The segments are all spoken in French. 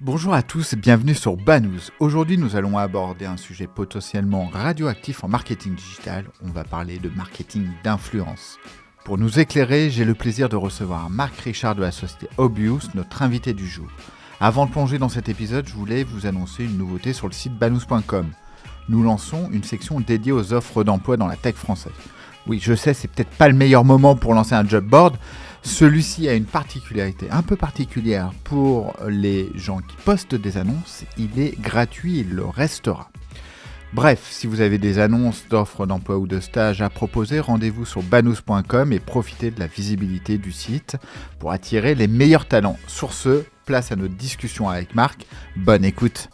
Bonjour à tous, bienvenue sur Banous. Aujourd'hui, nous allons aborder un sujet potentiellement radioactif en marketing digital. On va parler de marketing d'influence. Pour nous éclairer, j'ai le plaisir de recevoir Marc Richard de la société Obvious, notre invité du jour. Avant de plonger dans cet épisode, je voulais vous annoncer une nouveauté sur le site banous.com. Nous lançons une section dédiée aux offres d'emploi dans la tech française. Oui, je sais, c'est peut-être pas le meilleur moment pour lancer un job board. Celui-ci a une particularité un peu particulière pour les gens qui postent des annonces. Il est gratuit et il le restera. Bref, si vous avez des annonces d'offres d'emploi ou de stage à proposer, rendez-vous sur banous.com et profitez de la visibilité du site pour attirer les meilleurs talents. Sur ce, place à notre discussion avec Marc. Bonne écoute.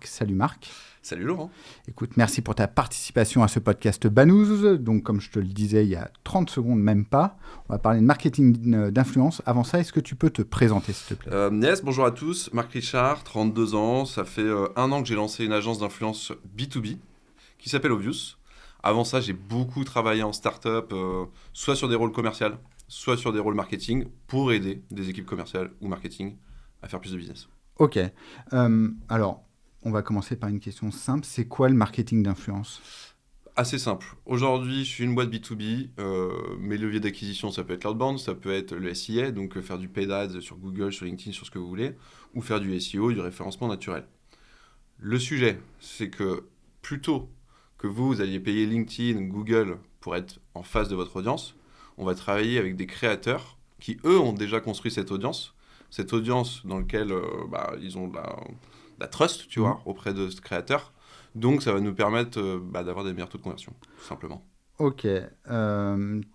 Salut Marc. Salut Laurent. Écoute, merci pour ta participation à ce podcast Banous. Donc, comme je te le disais il y a 30 secondes, même pas, on va parler de marketing d'influence. Avant ça, est-ce que tu peux te présenter, s'il te plaît ? Yes, bonjour à tous. Marc Richard, 32 ans. Ça fait 1 an que j'ai lancé une agence d'influence B2B qui s'appelle Obvious. Avant ça, j'ai beaucoup travaillé en start-up, soit sur des rôles commerciaux, soit sur des rôles marketing, pour aider des équipes commerciales ou marketing à faire plus de business. Ok. Alors, on va commencer par une question simple. C'est quoi le marketing d'influence ? Assez simple. Aujourd'hui, je suis une boîte B2B. Mes leviers d'acquisition, ça peut être l'outbound, ça peut être le SIA, donc faire du paid ads sur Google, sur LinkedIn, sur ce que vous voulez, ou faire du SEO, du référencement naturel. Le sujet, c'est que plutôt que vous alliez payer LinkedIn, Google pour être en face de votre audience, on va travailler avec des créateurs qui, eux, ont déjà construit cette audience dans laquelle ils ont de la trust, tu vois, auprès de ce créateur. Donc, ça va nous permettre d'avoir des meilleurs taux de conversion, tout simplement. Ok.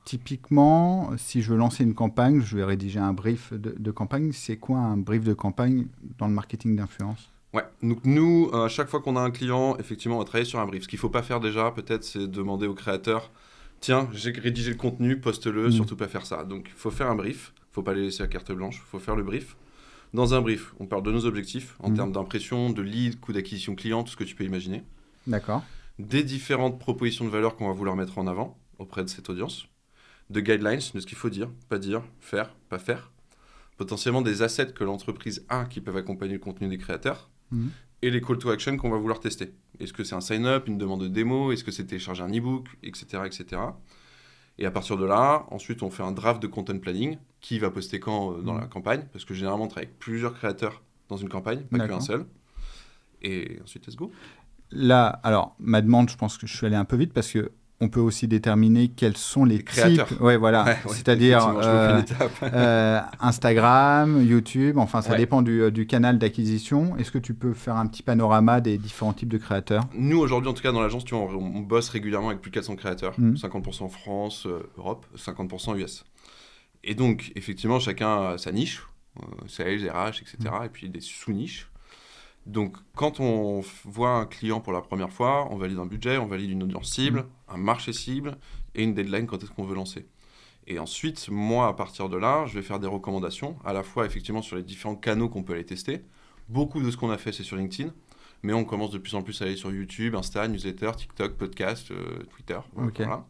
Typiquement, si je veux lancer une campagne, je vais rédiger un brief de campagne. C'est quoi un brief de campagne dans le marketing d'influence ? Ouais, donc nous, à chaque fois qu'on a un client, effectivement, on va travailler sur un brief. Ce qu'il ne faut pas faire déjà, peut-être, c'est demander au créateur « Tiens, j'ai rédigé le contenu, poste-le, surtout pas faire ça ». Donc, il faut faire un brief, il ne faut pas les laisser à carte blanche, il faut faire le brief. Dans un brief, on parle de nos objectifs en termes d'impression, de lead, coût d'acquisition client, tout ce que tu peux imaginer. D'accord. Des différentes propositions de valeur qu'on va vouloir mettre en avant auprès de cette audience. De guidelines, de ce qu'il faut dire, pas dire, faire, pas faire. Potentiellement des assets que l'entreprise a qui peuvent accompagner le contenu des créateurs. Et les call to action qu'on va vouloir tester. Est-ce que c'est un sign-up, une demande de démo ? Est-ce que c'est télécharger un e-book, etc., etc. Et à partir de là, ensuite, on fait un draft de content planning. Qui va poster quand dans la campagne ? Parce que généralement, on travaille avec plusieurs créateurs dans une campagne, pas qu'un seul. Et ensuite, let's go. Là, alors, ma demande, je pense que je suis allé un peu vite parce qu'on peut aussi déterminer quels sont les créateurs. Types. Ouais, voilà. Ouais, c'est-à-dire Instagram, YouTube, enfin, ça dépend du canal d'acquisition. Est-ce que tu peux faire un petit panorama des différents types de créateurs ? Nous, aujourd'hui, en tout cas, dans l'agence, tu vois, on bosse régulièrement avec plus de 400 créateurs. 50% France, Europe, 50% US. Et donc, effectivement, chacun a sa niche, sales, RH, etc. Et puis des sous-niches. Donc, quand on voit un client pour la première fois, on valide un budget, on valide une audience cible, un marché cible et une deadline quand est-ce qu'on veut lancer. Et ensuite, moi, à partir de là, je vais faire des recommandations, à la fois effectivement sur les différents canaux qu'on peut aller tester. Beaucoup de ce qu'on a fait, c'est sur LinkedIn, mais on commence de plus en plus à aller sur YouTube, Insta, newsletter, TikTok, podcast, Twitter. Okay. Voilà.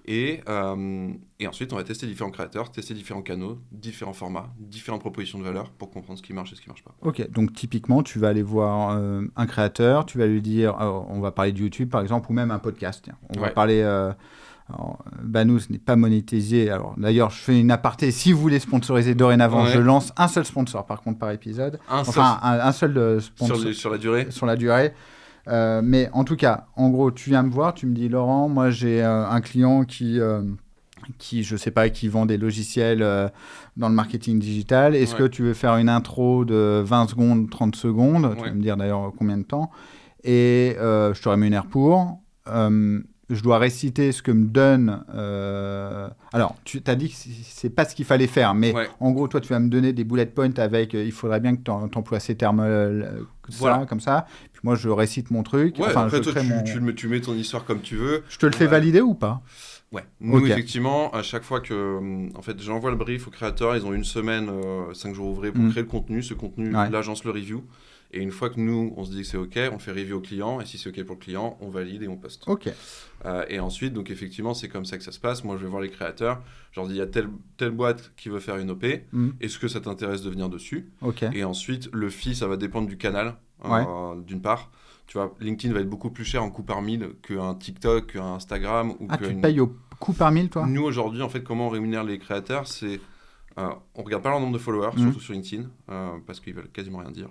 Et ensuite, on va tester différents créateurs, tester différents canaux, différents formats, différentes propositions de valeur pour comprendre ce qui marche et ce qui ne marche pas. Ok, donc typiquement, tu vas aller voir un créateur, tu vas lui dire, on va parler de YouTube par exemple, ou même un podcast. Tiens. On va parler, Banous n'est pas monétisé. Alors, d'ailleurs, je fais une aparté, si vous voulez sponsoriser dorénavant, je lance un seul sponsor par contre par épisode. Un seul sponsor. Sur la durée. Sur la durée. Mais en tout cas, en gros, tu viens me voir, tu me dis Laurent, moi j'ai un client qui je sais pas, qui vend des logiciels dans le marketing digital. Est-ce que tu veux faire une intro de 20 secondes, 30 secondes ? Tu vas me dire d'ailleurs combien de temps. Et je te rémunère pour. Je dois réciter ce que me donne... Alors, tu t'as dit que c'est pas ce qu'il fallait faire, mais en gros, toi, tu vas me donner des bullet points avec... il faudrait bien que tu emploies ces termes comme ça. Puis moi, je récite mon truc. Ouais, après, toi, tu mets ton histoire comme tu veux. Je te le fais valider ou pas ? Ouais, nous effectivement, à chaque fois que en fait, j'envoie le brief aux créateurs, ils ont une semaine, 5 jours ouvrés pour créer le contenu. Ce contenu, l'agence le review. Et une fois que nous, on se dit que c'est OK, on fait review au client. Et si c'est OK pour le client, on valide et on poste. OK. Et ensuite, donc effectivement, c'est comme ça que ça se passe. Moi, je vais voir les créateurs. Je leur dis, il y a telle boîte qui veut faire une OP. Est-ce que ça t'intéresse de venir dessus? Et ensuite, le fee, ça va dépendre du canal, d'une part. Tu vois, LinkedIn va être beaucoup plus cher en coût par 1000 qu'un TikTok, qu'un Instagram. Tu payes au coût par 1000, toi? Nous, aujourd'hui, en fait, comment on rémunère les créateurs, c'est... on regarde pas leur nombre de followers, surtout sur LinkedIn, parce qu'ils veulent quasiment rien dire.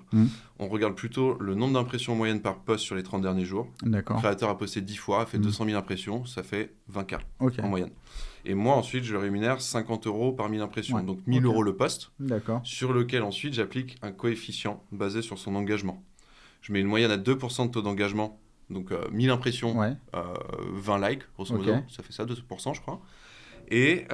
On regarde plutôt le nombre d'impressions moyennes par post sur les 30 derniers jours. D'accord. Le créateur a posté 10 fois, a fait 200 000 impressions, ça fait 20K en moyenne. Et moi, ensuite, je rémunère 50 € par 1000 impressions. Donc 1000 € le post, sur lequel ensuite j'applique un coefficient basé sur son engagement. Je mets une moyenne à 2% de taux d'engagement, donc 1000 impressions, 20 likes, grosso modo, ça fait ça, 2%, je crois. Et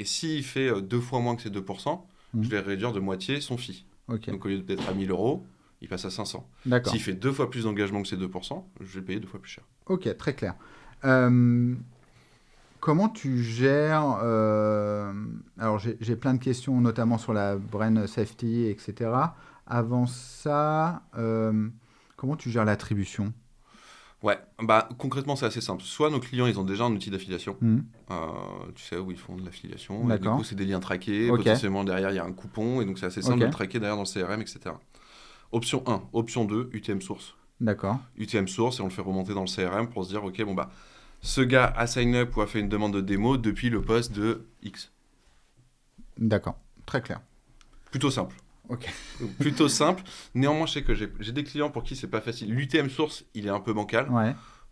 s'il fait 2 fois moins que ces 2%, je vais réduire de moitié son fee. Donc au lieu d'être à 1000 €, il passe à 500. S'il fait 2 fois plus d'engagement que ces 2%, je vais payer 2 fois plus cher. Ok, très clair. Comment tu gères... Alors j'ai plein de questions, notamment sur la brand safety, etc. Avant ça, comment tu gères l'attribution? Ouais, concrètement, c'est assez simple. Soit nos clients, ils ont déjà un outil d'affiliation, tu sais, où ils font de l'affiliation. Et du coup, c'est des liens traqués. Potentiellement, derrière, il y a un coupon. Et donc, c'est assez simple de le traquer derrière dans le CRM, etc. Option 1. Option 2, UTM Source. D'accord. UTM Source, et on le fait remonter dans le CRM pour se dire, OK, ce gars a sign up ou a fait une demande de démo depuis le post de X. D'accord, très clair. Plutôt simple. Plutôt simple. Néanmoins, je sais que j'ai des clients pour qui c'est pas facile. L'UTM Source, il est un peu bancal.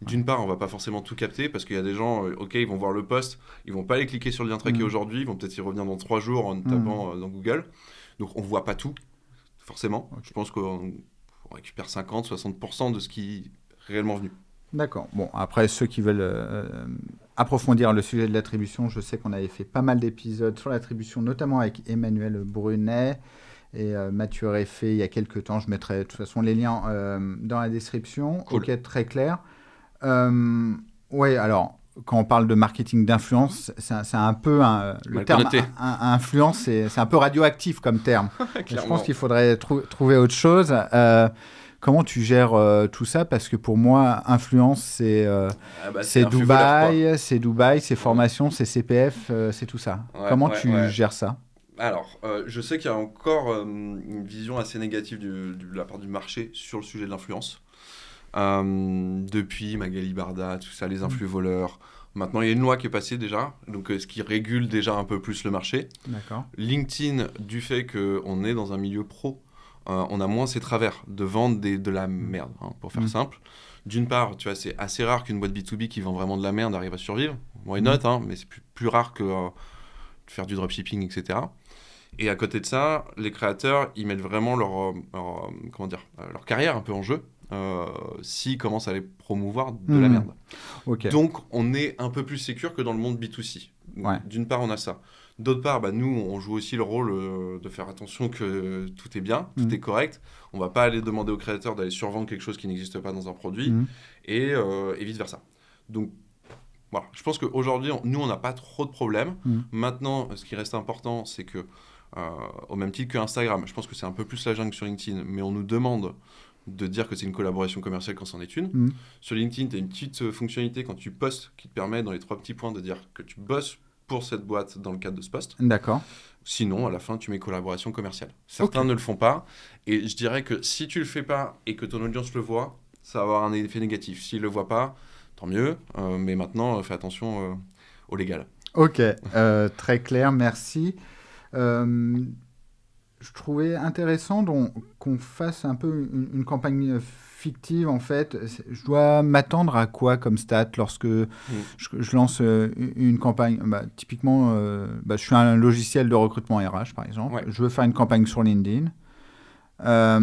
D'une part, on va pas forcément tout capter parce qu'il y a des gens, ils vont voir le post, ils vont pas aller cliquer sur le lien traqué aujourd'hui, ils vont peut-être y revenir dans 3 jours en tapant dans Google. Donc, on voit pas tout, forcément. Je pense qu'on récupère 50-60% de ce qui est réellement venu. D'accord. Bon, après, ceux qui veulent approfondir le sujet de l'attribution, je sais qu'on avait fait pas mal d'épisodes sur l'attribution, notamment avec Emmanuel Brunet et Mathieu Réfé il y a quelques temps. Je mettrai de toute façon les liens dans la description. Cool. Ok, très clair. Oui, alors, quand on parle de marketing d'influence, c'est un peu le terme influence, c'est un peu radioactif comme terme. Je pense qu'il faudrait trouver autre chose. Comment tu gères tout ça? Parce que pour moi, influence, c'est Dubaï, c'est formation, c'est CPF, c'est tout ça. Comment tu gères ça? Alors, je sais qu'il y a encore une vision assez négative de la part du marché sur le sujet de l'influence. Depuis Magali Barda, tout ça, les influx voleurs. Maintenant, il y a une loi qui est passée déjà, donc ce qui régule déjà un peu plus le marché. D'accord. LinkedIn, du fait qu'on est dans un milieu pro, on a moins ces travers de vendre de la merde, pour faire simple. D'une part, tu vois, c'est assez rare qu'une boîte B2B qui vend vraiment de la merde arrive à survivre. Why not, mais c'est plus rare que de faire du dropshipping, etc. Et à côté de ça, les créateurs, ils mettent vraiment leur carrière un peu en jeu s'ils commencent à les promouvoir de la merde. Donc, on est un peu plus sécure que dans le monde B2C. D'une part, on a ça. D'autre part, nous, on joue aussi le rôle de faire attention que tout est bien, tout est correct. On ne va pas aller demander aux créateurs d'aller survendre quelque chose qui n'existe pas dans un produit et vice-versa. Donc, voilà. Je pense qu'aujourd'hui, nous, on n'a pas trop de problèmes. Maintenant, ce qui reste important, c'est que, au même titre que Instagram, je pense que c'est un peu plus la jungle sur LinkedIn, mais on nous demande de dire que c'est une collaboration commerciale quand c'en est une. Sur LinkedIn, tu as une petite fonctionnalité quand tu postes qui te permet, dans les 3 petits points, de dire que tu bosses pour cette boîte dans le cadre de ce poste. D'accord. Sinon, à la fin, tu mets collaboration commerciale. Certains ne le font pas. Et je dirais que si tu le fais pas et que ton audience le voit, ça va avoir un effet négatif. S'ils le voient pas, tant mieux. Mais maintenant, fais attention au légal. Ok, très clair, merci. Je trouvais intéressant qu'on fasse un peu une campagne fictive, en fait. Je dois m'attendre à quoi comme stat lorsque je lance une campagne? Typiquement, je suis un logiciel de recrutement RH, par exemple. Je veux faire une campagne sur LinkedIn. Ça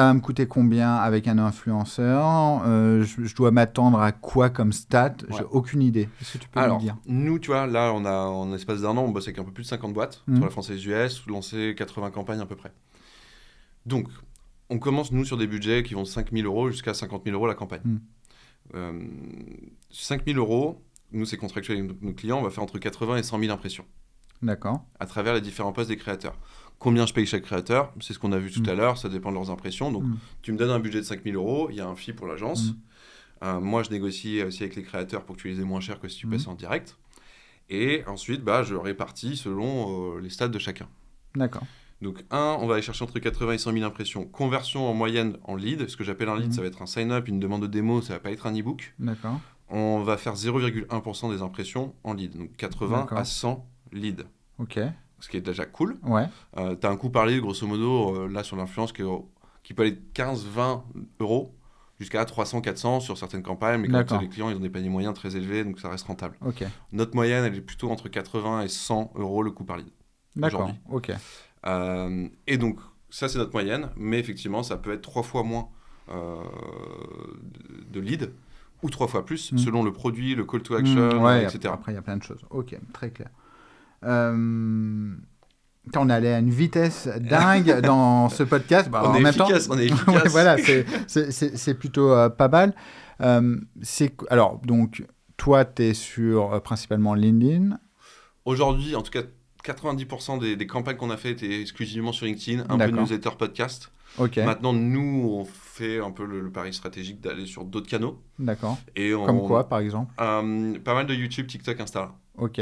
va me coûter combien avec un influenceur? Je dois m'attendre à quoi comme stat? J'ai aucune idée. Est-ce que tu peux me dire? Nous, tu vois, là, en espace d'un an, on bosse avec un peu plus de 50 boîtes sur la France et les US, lancé 80 campagnes à peu près. Donc, on commence, nous, sur des budgets qui vont de 5 000 € jusqu'à 50 000 € la campagne. 5 000 €, nous, c'est contractuel avec nos clients, on va faire entre 80 et 100 000 impressions. D'accord. À travers les différents posts des créateurs. Combien je paye chaque créateur? C'est ce qu'on a vu tout à l'heure, ça dépend de leurs impressions. Donc, tu me donnes un budget de 5 000 €, il y a un fee pour l'agence. Moi, je négocie aussi avec les créateurs pour que tu les aies moins cher que si tu passais en direct. Et ensuite, je répartis selon les stades de chacun. D'accord. Donc, on va aller chercher entre 80 et 100 000 impressions. Conversion en moyenne en lead. Ce que j'appelle un lead, ça va être un sign-up, une demande de démo, ça va pas être un e-book. D'accord. On va faire 0,1% des impressions en lead. Donc, 80 à 100 leads. Ok. Ce qui est déjà cool. Ouais. Tu as un coût par lead, grosso modo, là, sur l'influence, qui peut aller de 15-20 € jusqu'à 300-400 sur certaines campagnes. Mais quand les clients, ils ont des paniers moyens très élevés, donc ça reste rentable. Ok. Notre moyenne, elle est plutôt entre 80 et 100 € le coût par lead. D'accord. Ok. Et donc, ça, c'est notre moyenne. Mais effectivement, ça peut être 3 fois moins de lead ou 3 fois plus, selon le produit, le call to action, etc. Après, il y a plein de choses. Ok, très clair. On allait à une vitesse dingue dans ce podcast. On est efficace. Ouais, voilà, c'est plutôt pas mal. Alors, donc, toi, tu es sur principalement LinkedIn. Aujourd'hui, en tout cas, 90% des campagnes qu'on a faites étaient exclusivement sur LinkedIn, un peu newsletter, podcast. Okay. Maintenant, nous, on fait un peu le pari stratégique d'aller sur d'autres canaux. D'accord. Comme quoi, par exemple? Pas mal de YouTube, TikTok, Insta. Ok.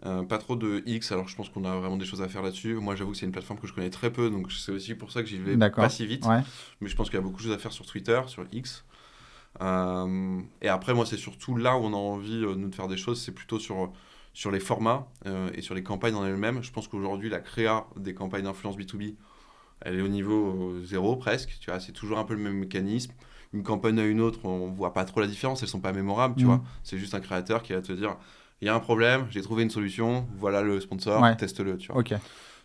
Pas trop de X, alors je pense qu'on a vraiment des choses à faire là-dessus. Moi, j'avoue que c'est une plateforme que je connais très peu, donc c'est aussi pour ça que j'y vais pas si vite. Ouais. Mais je pense qu'il y a beaucoup de choses à faire sur Twitter, sur X. Et après, moi, c'est surtout là où on a envie, nous, de faire des choses, c'est plutôt sur les formats et sur les campagnes en elles-mêmes. Je pense qu'aujourd'hui, la créa des campagnes d'influence B2B, elle est au niveau 0 presque. Tu vois, c'est toujours un peu le même mécanisme. Une campagne à une autre, on voit pas trop la différence, elles sont pas mémorables, tu vois. C'est juste un créateur qui va te dire... Il y a un problème, j'ai trouvé une solution, voilà le sponsor, teste-le, tu vois. Ok.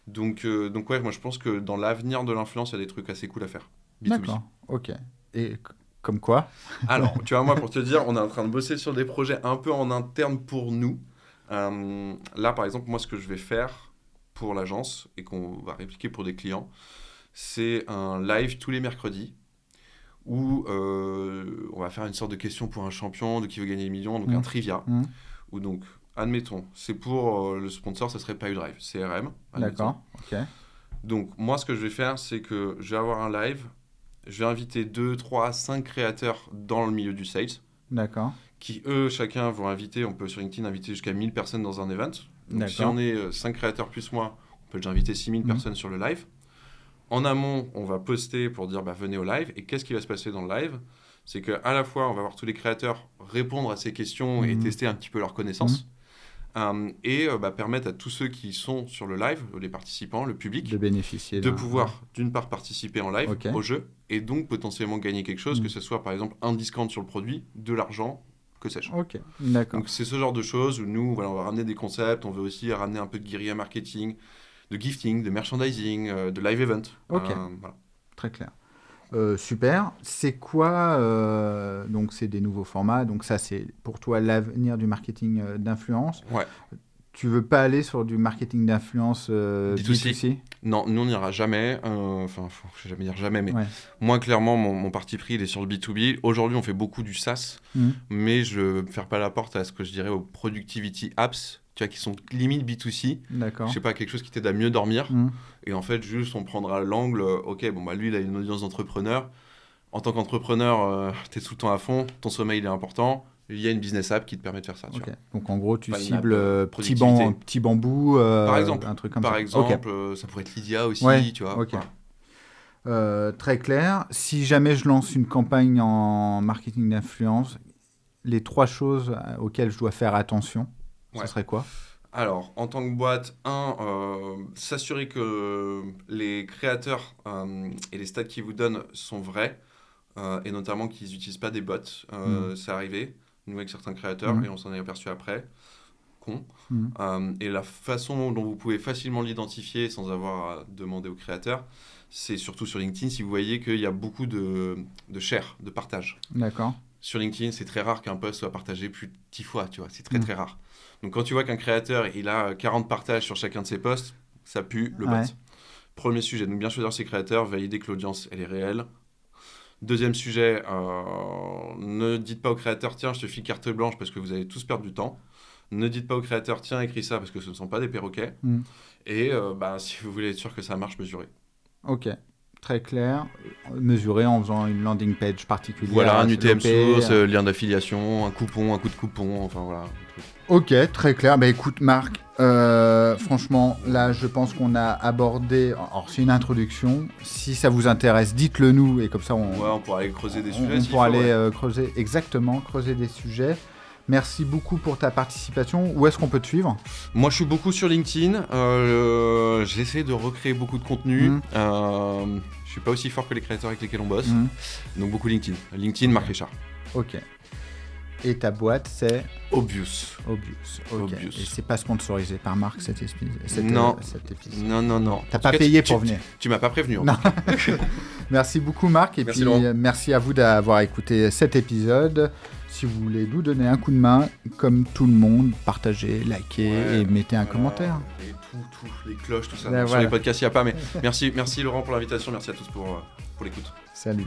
Donc ouais, moi je pense que dans l'avenir de l'influence, il y a des trucs assez cool à faire. B2B. D'accord, ok. Et comme quoi? Alors, tu vois, moi pour te dire, on est en train de bosser sur des projets un peu en interne pour nous. Là, par exemple, moi ce que je vais faire pour l'agence et qu'on va répliquer pour des clients, c'est un live tous les mercredis où on va faire une sorte de question pour un champion de qui veut gagner les millions, donc un trivia. Ou donc, admettons, c'est pour le sponsor, ça serait PileDrive, CRM. D'accord, ok. Donc, moi, ce que je vais faire, c'est que je vais avoir un live, je vais inviter 2, 3, 5 créateurs dans le milieu du sales. D'accord. Qui, eux, chacun vont inviter, on peut sur LinkedIn inviter jusqu'à 1000 personnes dans un event. Donc, si on est 5 créateurs plus moi, on peut déjà inviter 6000 personnes sur le live. En amont, on va poster pour dire, venez au live. Et qu'est-ce qui va se passer dans le live ? C'est qu'à la fois, on va voir tous les créateurs répondre à ces questions et tester un petit peu leurs connaissances. Et permettre à tous ceux qui sont sur le live, les participants, le public, de bénéficier de pouvoir, d'une part, participer en live au jeu et donc potentiellement gagner quelque chose, que ce soit, par exemple, un discount sur le produit, de l'argent, que sais-je. Ok, d'accord. Donc, c'est ce genre de choses où nous, on va ramener des concepts, on veut aussi ramener un peu de guérilla marketing, de gifting, de merchandising, de live event. Ok, voilà. Très clair. Super. C'est quoi donc, c'est des nouveaux formats. Donc, ça, c'est pour toi l'avenir du marketing d'influence. Ouais. Tu veux pas aller sur du marketing d'influence B2C ? Non, nous, on n'ira jamais. Enfin, faut jamais dire jamais, mais moi, clairement, mon parti pris, il est sur le B2B. Aujourd'hui, on fait beaucoup du SaaS, mais je ne me ferme pas la porte à ce que je dirais aux productivity apps, tu vois, qui sont limite B2C. D'accord. Je sais pas, quelque chose qui t'aide à mieux dormir. Et en fait, juste, on prendra l'angle, ok, lui, il a une audience d'entrepreneur. En tant qu'entrepreneur, tu es tout le temps à fond, ton sommeil, il est important. Il y a une business app qui te permet de faire ça. Tu vois. Donc, en gros, tu cibles petit bambou, par exemple, un truc comme ça. Par exemple, ça pourrait être Lydia aussi, tu vois. Okay. Très clair. Si jamais je lance une campagne en marketing d'influence, les 3 choses auxquelles je dois faire attention, ce serait quoi ? Alors, en tant que boîte, s'assurer que les créateurs et les stats qu'ils vous donnent sont vrais, et notamment qu'ils n'utilisent pas des bots. C'est arrivé, nous, avec certains créateurs, et on s'en est aperçu après. Et la façon dont vous pouvez facilement l'identifier sans avoir à demander aux créateurs, c'est surtout sur LinkedIn, si vous voyez qu'il y a beaucoup de share, de partage. D'accord. Sur LinkedIn, c'est très rare qu'un post soit partagé plus de 10 fois, tu vois, c'est très très rare. Donc quand tu vois qu'un créateur, il a 40 partages sur chacun de ses posts, ça pue le bot. Premier sujet, donc bien choisir ses créateurs, valider que l'audience, elle est réelle. Deuxième sujet, ne dites pas aux créateurs, tiens, je te file carte blanche parce que vous allez tous perdre du temps. Ne dites pas aux créateurs, tiens, écris ça parce que ce ne sont pas des perroquets. Et si vous voulez être sûr que ça marche, mesurez. Ok, très clair. Mesurer en faisant une landing page particulière. Voilà, un UTM source, lien d'affiliation, un coupon, un coup de coupon, enfin voilà. Ok, très clair. Bah écoute Marc, franchement, là je pense qu'on a abordé, alors c'est une introduction, si ça vous intéresse, dites-le nous et comme ça on pourra aller creuser des sujets. On pourra aller creuser des sujets. Merci beaucoup pour ta participation. Où est-ce qu'on peut te suivre ? Moi, je suis beaucoup sur LinkedIn. J'essaie de recréer beaucoup de contenu. Je suis pas aussi fort que les créateurs avec lesquels on bosse. Donc, beaucoup LinkedIn. LinkedIn, Marc Richard. Ok. Et ta boîte, c'est Obvious. Okay. Et c'est pas sponsorisé par Marc cet épisode. Non. Non. T'as pas payé pour venir. Tu m'as pas prévenu. Non. Merci beaucoup Marc. Et merci à vous d'avoir écouté cet épisode. Si vous voulez nous donner un coup de main, comme tout le monde, partagez, likez et mettez un commentaire. Et tout, les cloches, tout ça. Sur les podcasts, il n'y a pas, mais merci Laurent pour l'invitation, merci à tous pour l'écoute. Salut.